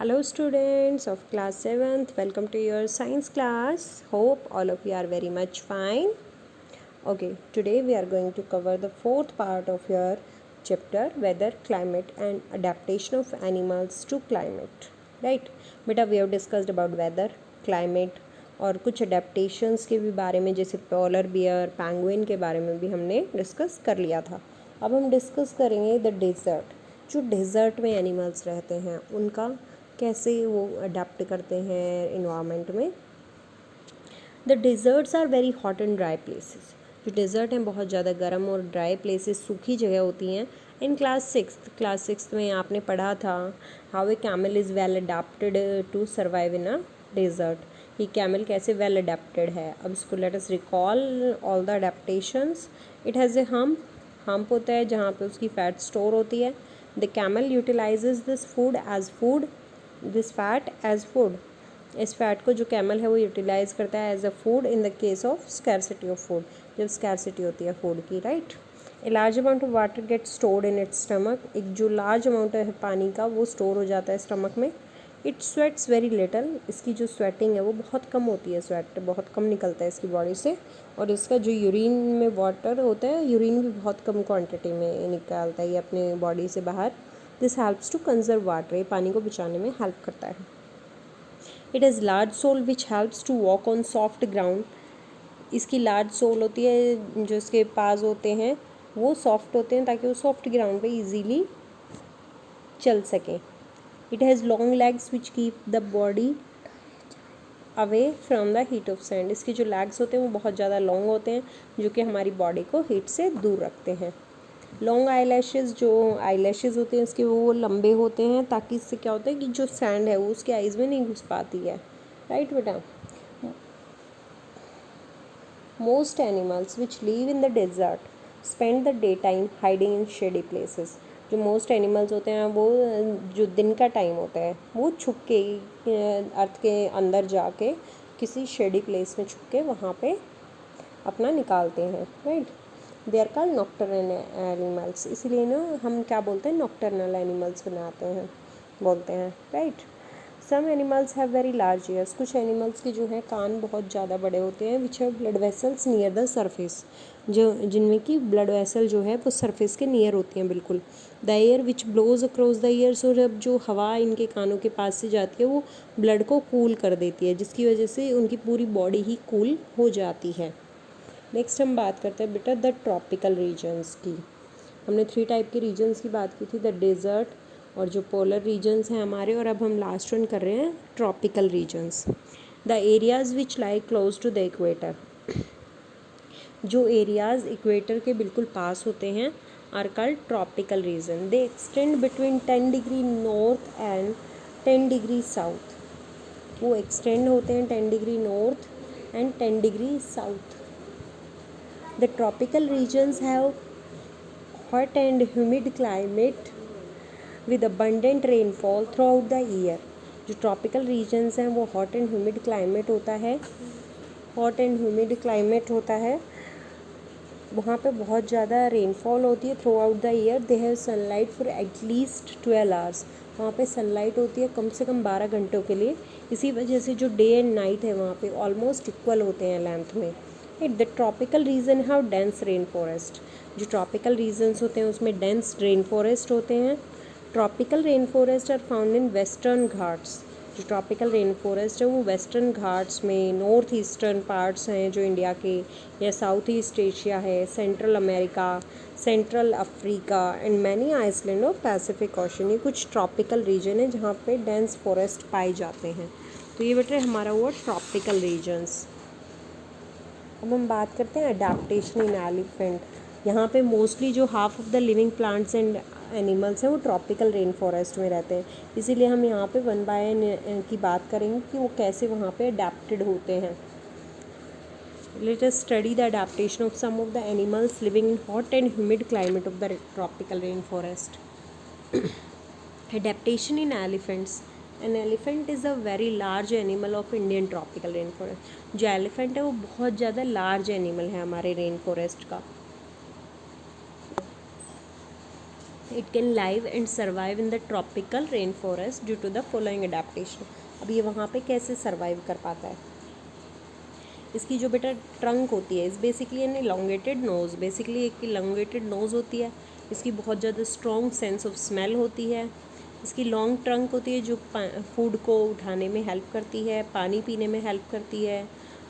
Hello students of class 7th, welcome to your science class. Hope all of you are very much fine. Okay, today we are going to cover the fourth part of your chapter weather, climate and adaptation of animals to climate. Right? बेटा we have discussed about weather, climate और कुछ adaptations के भी बारे में जैसे polar bear, penguin के बारे में भी हमने डिस्कस कर लिया था. अब हम डिस्कस करेंगे द डेजर्ट. जो डेजर्ट में एनिमल्स रहते हैं उनका कैसे वो अडेप्ट करते हैं इन्वायरमेंट में. The deserts are very hot and dry places. जो डेजर्ट हैं बहुत ज़्यादा गर्म और ड्राई प्लेसेस, सूखी जगह होती हैं. इन क्लास सिक्स में आपने पढ़ा था how a camel is well adapted to survive in a desert. ये कैमल कैसे वेल अडेप्टेड है. अब इसको let us recall all the adaptations. It has a hump होता है जहाँ पे उसकी फैट स्टोर होती है. The camel utilises this fat as food. इस फैट को जो कैमल है वो यूटिलाइज करता है as a food in the case of scarcity of food. जब स्कैरसिटी होती है फूड की, right. A large amount of water get stored in its stomach. एक जो लार्ज अमाउंट है पानी का वो स्टोर हो जाता है स्टमक में. It sweats very little. इसकी जो स्वेटिंग है वो बहुत कम होती है. स्वेट बहुत कम निकलता है इसकी बॉडी से. और इसका जो यूरिन में वाटर होता है, यूरिन भी बहुत कम क्वांटिटी में निकालता है ये अपने बॉडी से बाहर. This helps to conserve water. ये पानी को बचाने में हेल्प करता है. It has large sole which helps to walk on soft ground. इसकी लार्ज सोल होती है, जो इसके पास होते हैं वो सॉफ्ट होते हैं ताकि वो सॉफ्ट ग्राउंड पे इजीली चल सकें. It has long legs which keep the body away from the heat of sand. इसके जो लेग्स होते हैं वो बहुत ज़्यादा लॉन्ग होते हैं जो कि हमारी बॉडी को हीट से दूर रखते हैं. लॉन्ग आईलैशेस, जो आईलैशेस होते हैं इसके वो लंबे होते हैं ताकि इससे क्या होता है कि जो सैंड है वो उसके आईज़ में नहीं घुस पाती है. राइट बेटा. Most animals which live in the desert spend the day time hiding in shady places. जो मोस्ट एनिमल्स होते हैं वो जो दिन का टाइम होता है वो छुप के अर्थ के अंदर जाके किसी शेडी प्लेस में छुप के वहाँ पे अपना निकालते हैं. Right. They are called nocturnal animals. इसीलिए ना हम क्या बोलते हैं, नॉक्टर्नल एनिमल्स बनाते हैं बोलते हैं. Right. Some animals have very large ears. कुछ एनिमल्स के जो हैं कान बहुत ज़्यादा बड़े होते हैं. Which have blood vessels near the surface. जो जिनमें की ब्लड वेसल जो है वो सरफेस के नियर होती हैं बिल्कुल. The air which blows across the ears. और जब जो हवा इनके कानों के पास से जाती है वो ब्लड को कूल कर देती है जिसकी वजह से उनकी पूरी बॉडी ही कूल हो जाती है. नेक्स्ट हम बात करते हैं बेटा द ट्रॉपिकल रीजन्स की. हमने 3 टाइप के रीजन्स की बात की थी, द डेजर्ट और जो पोलर रीजन्स हैं हमारे. और अब हम लास्ट वन कर रहे हैं tropical regions. The areas which lie close to the equator. जो एरियाज़ इक्वेटर के बिल्कुल पास होते हैं are called tropical region. They extend between 10 degree north and 10 degree south. वो एक्सटेंड होते हैं 10 degree north and 10 degree south. The tropical regions have hot and humid climate with abundant rainfall throughout the year. जो tropical regions हैं वो hot and humid climate होता है. hot and humid climate होता है, वहाँ पे बहुत ज़्यादा rainfall होती है throughout the year. They have sunlight for at least 12 hours. वहाँ पे सनलाइट होती है कम से कम 12 घंटों के लिए. इसी वजह से जो डे एंड नाइट है वहाँ पे ऑलमोस्ट इक्वल होते हैं लेंथ में. The tropical region have dense rain forest. जो ट्रॉपिकल रीजन्स होते हैं उसमें डेंस रेन फॉरेस्ट होते हैं. Tropical rain forest are found in Western Ghats. जो ट्रॉपिकल रेन फॉरेस्ट है वो वेस्टर्न घाट्स में, नॉर्थ ईस्टर्न पार्ट्स हैं जो इंडिया के, या साउथ ईस्ट एशिया है, central America, central Africa and many island और पैसिफिक ओशन. ये कुछ ट्रॉपिकल रीजन है जहाँ पे डेंस फॉरेस्ट पाए जाते हैं. तो ये बेटे हमारा हुआ ट्रॉपिकल रीजन्स. अब हम बात करते हैं अडेप्टेशन इन एलिफेंट. यहाँ पे मोस्टली जो half of the living plants and animals हैं वो ट्रॉपिकल रेन फॉरेस्ट में रहते हैं. इसीलिए हम यहाँ पे वन बाय की बात करेंगे कि वो कैसे वहाँ पे अडेप्टेड होते हैं. Let us study the adaptation of some of the animals living in hot and humid climate of the tropical rain forest. Adaptation in elephants. An elephant is a very large animal of Indian tropical rain forest. जो elephant है वो बहुत ज़्यादा large animal है हमारे rain forest का. It can live and survive in the tropical rain forest due to the following adaptation. अब ये वहाँ पे कैसे सर्वाइव कर पाता है? इसकी जो बेटा ट्रंक होती है is basically an elongated nose, basically एक इलोंगेटेड नोज़ होती है। इसकी बहुत ज़्यादा स्ट्रॉन्ग सेंस ऑफ स्मेल होती है। इसकी लॉन्ग ट्रंक होती है जो फूड को उठाने में हेल्प करती है, पानी पीने में हेल्प करती है।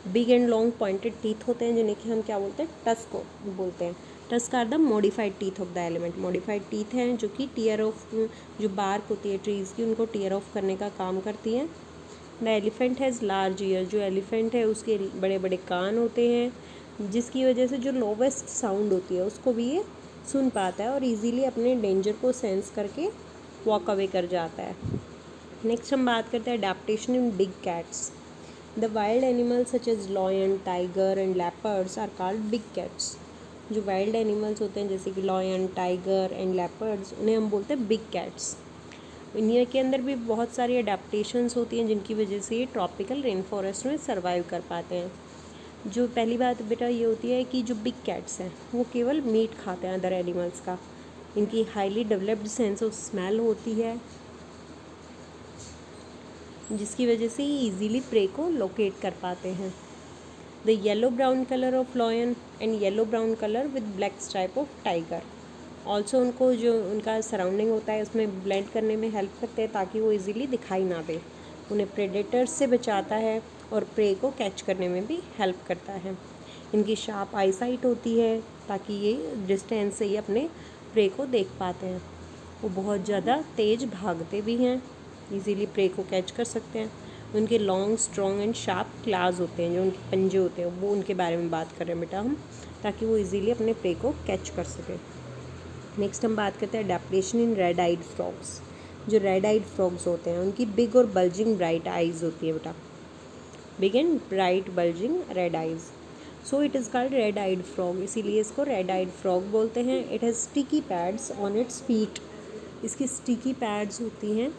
Big and long pointed teeth होते हैं जिन्हें कि हम क्या बोलते हैं? टस्क बोलते हैं। Tusk are the modified teeth of the elephant. Modified teeth हैं जो कि टीयर ऑफ, जो बार्क होती है ट्रीज़ की, उनको टीयर ऑफ करने का काम करती हैं। The elephant has large year. जो एलिफेंट है उसके बड़े बड़े कान होते हैं जिसकी वजह से जो लोवेस्ट साउंड होती है उसको भी ये सुन पाता है और इजीली अपने डेंजर को सेंस करके वॉक अवे कर जाता है। नेक्स्ट हम बात करते हैं adaptation in big cats. The wild animals such as lion, tiger and leopards are called big cats. जो वाइल्ड एनिमल्स होते हैं जैसे कि लॉयन, टाइगर एंड लेपर्ड्स, उन्हें हम बोलते हैं बिग कैट्स। इंडिया के अंदर भी बहुत सारी अडेप्टेशंस होती हैं जिनकी वजह से ये ट्रॉपिकल रेन फॉरेस्ट में सर्वाइव कर पाते हैं। जो पहली बात बेटा ये होती है कि जो बिग कैट्स हैं वो केवल मीट खाते हैं अदर एनिमल्स का। इनकी highly developed sense of smell होती है जिसकी वजह से ये ईजीली प्रे को लोकेट कर पाते हैं। The yellow brown colour of lion and yellow brown colour with black stripe of tiger also उनको जो उनका सराउंडिंग होता है उसमें ब्लेंड करने में हेल्प करते हैं ताकि वो इजीली दिखाई ना दे। उन्हें प्रेडेटर्स से बचाता है और प्रे को कैच करने में भी हेल्प करता है। इनकी शार्प आईसाइट होती है ताकि ये डिस्टेंस से ही अपने प्रे को देख पाते हैं। वो बहुत ज़्यादा तेज़ भागते भी हैं, इजीली प्रे को कैच कर सकते हैं। उनके long strong and sharp class होते हैं, जो उनके पंजे होते हैं वो उनके बारे में बात कर रहे हैं बेटा हम, ताकि वो इजीली अपने प्रे को कैच कर सकें। नेक्स्ट हम बात करते हैं adaptation in red eyed frogs. जो रेड आइड फ्रॉग्स होते हैं उनकी बिग और बल्जिंग ब्राइट आइज़ होती है बेटा, big and bright bulging red eyes, so it is called red eyed frog, इसीलिए इसको रेड आइड फ्रॉग बोलते हैं। It has sticky pads on its feet. इसकी स्टिकी पैड्स होती हैं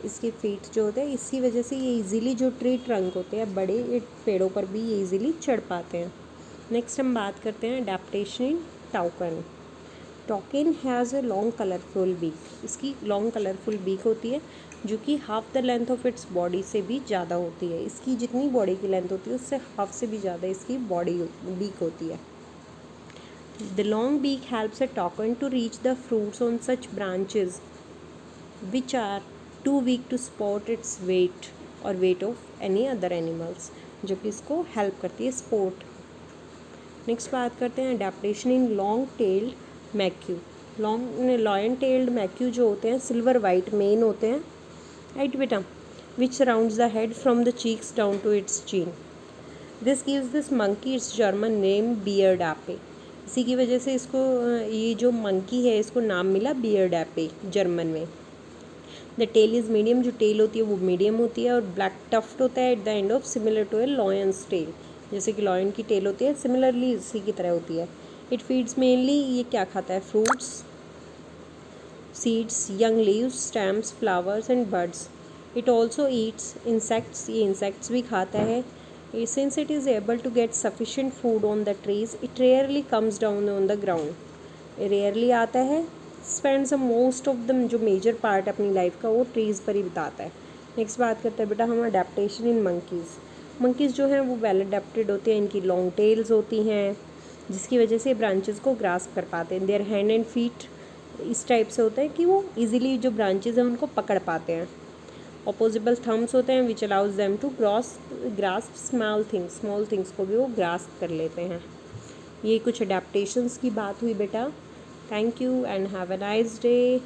इसके फीट जो होते हैं, इसकी वजह से ये इजीली जो ट्री ट्रंक होते हैं बड़े पेड़ों पर भी ये इजीली चढ़ पाते हैं। नेक्स्ट हम बात करते हैं adaptation in toucan. Toucan has a long colourful beak. इसकी लॉन्ग कलरफुल बीक होती है जो कि half the length of its body से भी ज़्यादा होती है। इसकी जितनी बॉडी की लेंथ होती है उससे हाफ से भी ज़्यादा इसकी बीक होती है। The long beak helps a toucan to reach the fruits on such branches which are too weak to support its weight और weight of any other animals, जो कि इसको हेल्प करती है स्पॉट। नेक्स्ट बात करते हैं adaptation in long tailed McCue. Lion tailed McCue जो होते हैं सिल्वर वाइट मेन होते हैं, राइट बेटा, which surrounds the head from the cheeks down to its chin. This gives this monkey its German name beard ape. इसी की वजह से इसको ये जो मंकी है इसको नाम मिला बियर्ड एपे जर्मन में। The tail is medium. जो टेल होती है वो मीडियम होती है और ब्लैक टफ्ट होता है at the end of, similar to a lion's tail. जैसे कि लॉयन की टेल होती है सिमिलरली इसी की तरह होती है। इट फीड्स मेनली, ये क्या खाता है? Fruits, seeds, young leaves, stems, flowers and birds. It also eats insects. ये इंसेक्ट्स भी खाता है। Since it is able to get sufficient food on the trees, it rarely comes down on the ground. Rarely आता है। Spends most of the, जो major part अपनी life का वो ट्रीज़ पर ही बिताता है। नेक्स्ट बात करते हैं बेटा हम अडेप्टेशन इन मंकीज़। मंकीज़ जो हैं वो वेल अडेप्टेड होते हैं। इनकी लॉन्ग टेल्स होती हैं जिसकी वजह से ब्रांचेस को ग्रास्प कर पाते हैं। देयर हैंड एंड फीट इस टाइप से होता है कि वो इजीली जो ब्रांचेस हैं उनको पकड़ पाते हैं। ऑपोजिबल थम्स होते हैं which allows them to grasp small things को भी वो ग्रास्प कर लेते हैं। ये कुछ अडेप्टेशंस की बात हुई बेटा। Thank you and have a nice day.